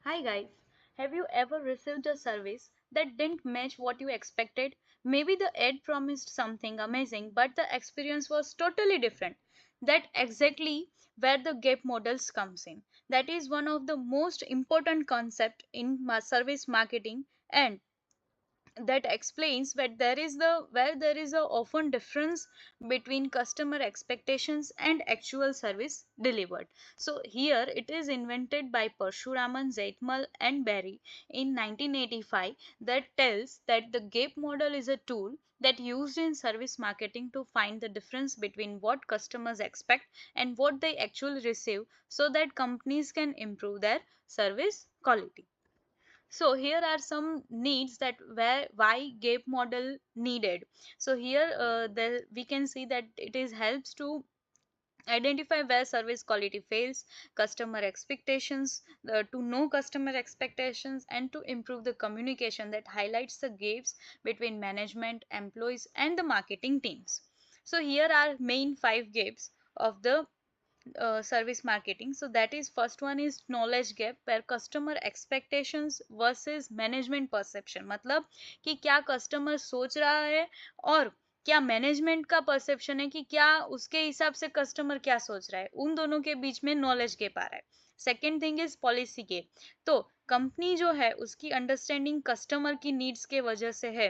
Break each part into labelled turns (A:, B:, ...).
A: Hi guys, have you ever received a service that didn't match what you expected? Maybe the ad promised something amazing, but the experience was totally different. That exactly where the gap models comes in. That is one of the most important concept in service marketing, and that explains that there is a often difference between customer expectations and actual service delivered. So here it is invented by Parshuraman, Zaitmal and Berry in 1985 that tells that the gap model is a tool that used in service marketing to find the difference between what customers expect and what they actually receive so that companies can improve their service quality. So here are some needs that where why gap model needed. So here we can see that it is helps to identify where service quality fails, customer expectations, to know customer expectations, and to improve the communication that highlights the gaps between management, employees, and the marketing teams. So here are main five gaps of the service marketing. So that is first one is knowledge gap, where customer expectations versus management perception, मतलब कि क्या customer सोच रहा है और क्या management का perception है कि क्या उसके हिसाब से कस्टमर क्या सोच रहा है, उन दोनों के बीच में नॉलेज गैप आ रहा है. Second thing is policy gap. तो कंपनी जो है उसकी अंडरस्टैंडिंग कस्टमर की नीड्स के वजह से है,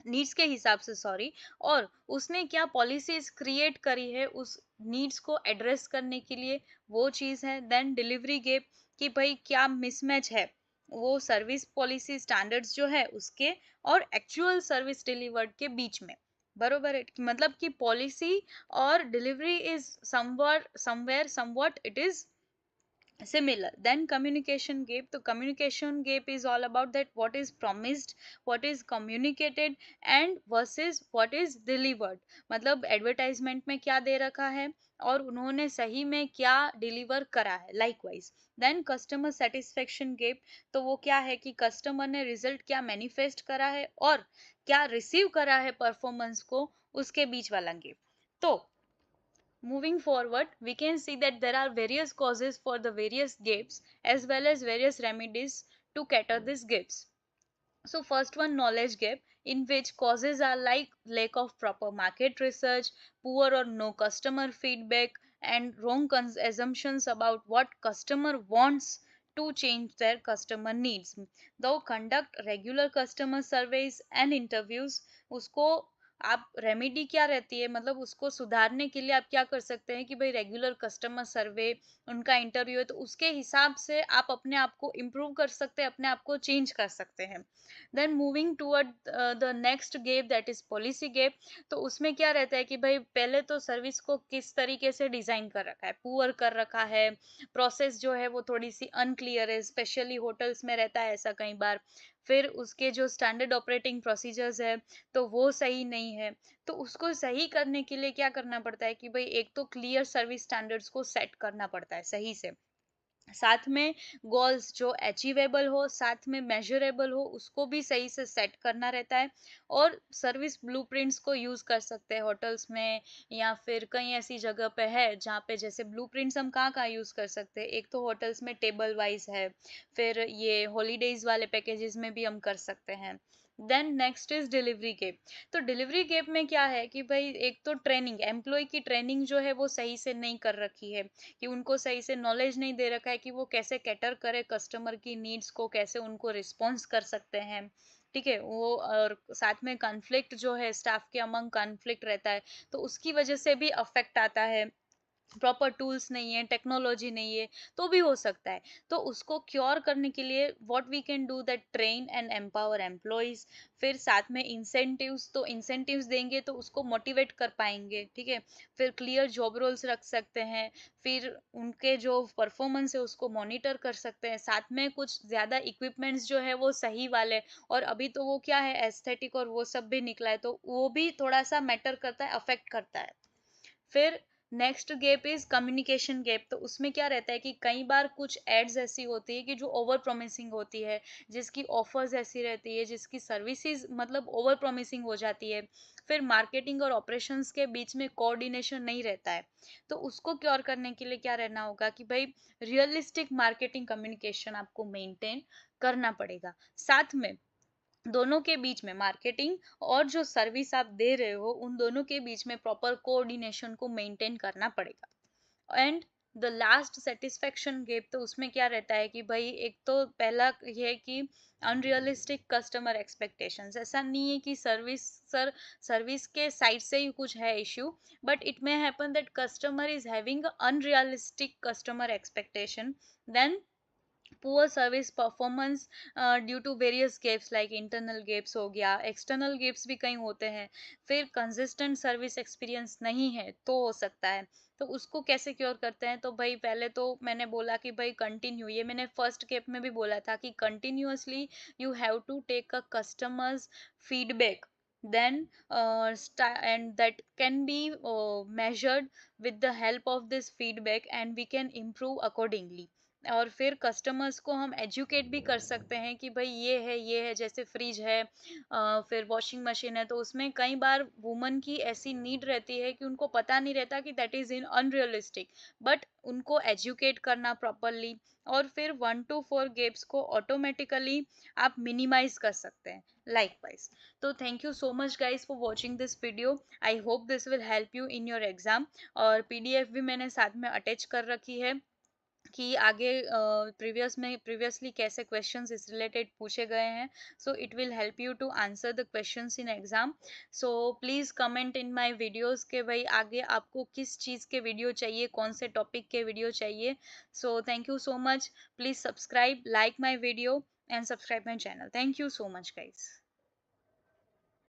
A: नीड्स के हिसाब से सॉरी, और उसने क्या पॉलिसीज क्रिएट करी है उस नीड्स को एड्रेस करने के लिए, वो चीज है. देन डिलीवरी गैप, कि भाई क्या मिसमैच है वो सर्विस पॉलिसी स्टैंडर्ड्स जो है उसके और एक्चुअल सर्विस डिलीवर्ड के बीच में. बरोबर है, मतलब कि पॉलिसी और delivery is somewhere somewhat it is similar. Then communication gap. The communication gap is all about that what is promised, what is communicated and versus what is delivered. मतलब advertisement में क्या दे रखा है और उन्होंने सही में क्या डिलीवर करा है. Likewise then customer satisfaction gap. तो वो क्या है कि कस्टमर ने रिजल्ट क्या मैनिफेस्ट करा है और क्या रिसीव करा है परफॉर्मेंस को, उसके बीच वाला गेप. तो moving forward, we can see that there are various causes for the various gaps as well as various remedies to cater these gaps. So first one, knowledge gap, in which causes are like lack of proper market research, poor or no customer feedback, and wrong assumptions about what customer wants to change their customer needs. Though conduct regular customer surveys and interviews, उसको आप remedy क्या रहती है, मतलब उसको सुधारने के लिए आप क्या कर सकते हैं कि भाई रेगुलर कस्टमर सर्वे, उनका इंटरव्यू है तो उसके हिसाब से आप अपने आप को इम्प्रूव कर सकते हैं, अपने आप को चेंज कर सकते हैं. Then moving toward the next gap, that is policy gap. तो उसमें क्या रहता है कि भाई पहले तो सर्विस को किस तरीके से डिजाइन कर रखा है, पुअर कर रखा है, प्रोसेस जो है वो थोड़ी सी अनक्लियर है, स्पेशली होटल्स में रहता है ऐसा कई बार. फिर उसके जो स्टैंडर्ड ऑपरेटिंग प्रोसीजर्स है तो वो सही नहीं है. तो उसको सही करने के लिए क्या करना पड़ता है कि भाई एक तो क्लियर सर्विस स्टैंडर्ड्स को सेट करना पड़ता है सही से, साथ में गोल्स जो अचीवेबल हो, साथ में मेजरेबल हो, उसको भी सही से सेट करना रहता है. और सर्विस ब्लूप्रिंट्स को यूज कर सकते हैं होटल्स में, या फिर कई ऐसी जगह पे है जहाँ पे जैसे ब्लूप्रिंट्स हम कहाँ कहाँ यूज कर सकते हैं. एक तो होटल्स में टेबल वाइज है, फिर ये हॉलीडेज वाले पैकेजेस में भी हम कर सकते हैं. Then next is delivery gap. तो डिलीवरी गैप में क्या है कि भाई एक तो ट्रेनिंग, एम्प्लॉय की ट्रेनिंग जो है वो सही से नहीं कर रखी है, कि उनको सही से नॉलेज नहीं दे रखा है कि वो कैसे कैटर करे कस्टमर की नीड्स को, कैसे उनको रिस्पॉन्स कर सकते हैं. ठीक है वो, और साथ में कॉन्फ्लिक्ट जो है स्टाफ के अमंग कॉन्फ्लिक्ट रहता है, तो उसकी वजह से भी अफेक्ट आता है. प्रॉपर टूल्स नहीं है, टेक्नोलॉजी नहीं है, तो भी हो सकता है. तो उसको क्योर करने के लिए what we can do that train and empower employees. फिर साथ में इंसेंटिव्स, तो इंसेंटिव्स देंगे तो उसको मोटिवेट कर पाएंगे. ठीक है, फिर क्लियर जॉब रोल्स रख सकते हैं, फिर उनके जो परफॉर्मेंस है उसको मॉनिटर कर सकते हैं, साथ में कुछ ज्यादा इक्विपमेंट्स जो है वो सही वाले. और अभी तो वो क्या है एस्थेटिक और वो सब भी निकला है, तो वो भी थोड़ा सा मैटर करता है, अफेक्ट करता है. फिर next gap is communication gap. तो उसमें क्या रहता है कि कई बार कुछ एड्स ऐसी होती है कि जो ओवर प्रोमिसिंग होती है, जिसकी ऑफर्स ऐसी रहती है, जिसकी सर्विसेज मतलब ओवर प्रोमिसिंग हो जाती है, फिर मार्केटिंग और ऑपरेशंस के बीच में कोऑर्डिनेशन नहीं रहता है। तो उसको क्योर करने के लिए क्या रहना होगा कि भाई रियलिस्टिक मार्केटिंग कम्युनिकेशन आपको मेंटेन करना पड़ेगा। साथ में दोनों के बीच में मार्केटिंग और जो सर्विस आप दे रहे हो उन दोनों के बीच में प्रॉपर कोऑर्डिनेशन को मेंटेन करना पड़ेगा। And the last satisfaction gap, तो उसमें क्या रहता है कि भाई एक तो पहला ये है कि अनरियलिस्टिक कस्टमर एक्सपेक्टेशंस। ऐसा नहीं है कि सर्विस के साइड से ही कुछ है issue, but it may happen that customer is having unrealistic customer expectation, then poor service performance due to various gaps like internal gaps हो गया, एक्सटर्नल गेप्स भी कहीं होते हैं, फिर कंसिस्टेंट सर्विस एक्सपीरियंस नहीं है तो हो सकता है। तो उसको कैसे क्योर करते हैं, तो भाई पहले तो मैंने बोला कि भाई कंटिन्यू, ये मैंने फर्स्ट गेप में भी बोला था कि continuously you have to take a customers feedback, then and that can be measured with the help of this feedback and we can improve accordingly। और फिर कस्टमर्स को हम एजुकेट भी कर सकते हैं कि भाई ये है, जैसे फ्रिज है, फिर वॉशिंग मशीन है, तो उसमें कई बार वुमन की ऐसी नीड रहती है कि उनको पता नहीं रहता कि that is in unrealistic, but उनको एजुकेट करना प्रॉपरली, और फिर 1 to 4 गेप्स को ऑटोमेटिकली आप मिनिमाइज कर सकते हैं लाइकवाइज। तो thank you so much guys for watching this video. I hope this will help you in your exam. और पीडीएफ भी मैंने साथ में अटैच कर रखी है कि आगे प्रीवियसली कैसे क्वेश्चंस इस रिलेटेड पूछे गए हैं। So it will help you to answer the questions in exam. So please comment in my videos के भाई आगे आपको किस चीज़ के वीडियो चाहिए, कौन से टॉपिक के वीडियो चाहिए। So thank you so much. Please subscribe, like my video and subscribe my channel. Thank you so much guys.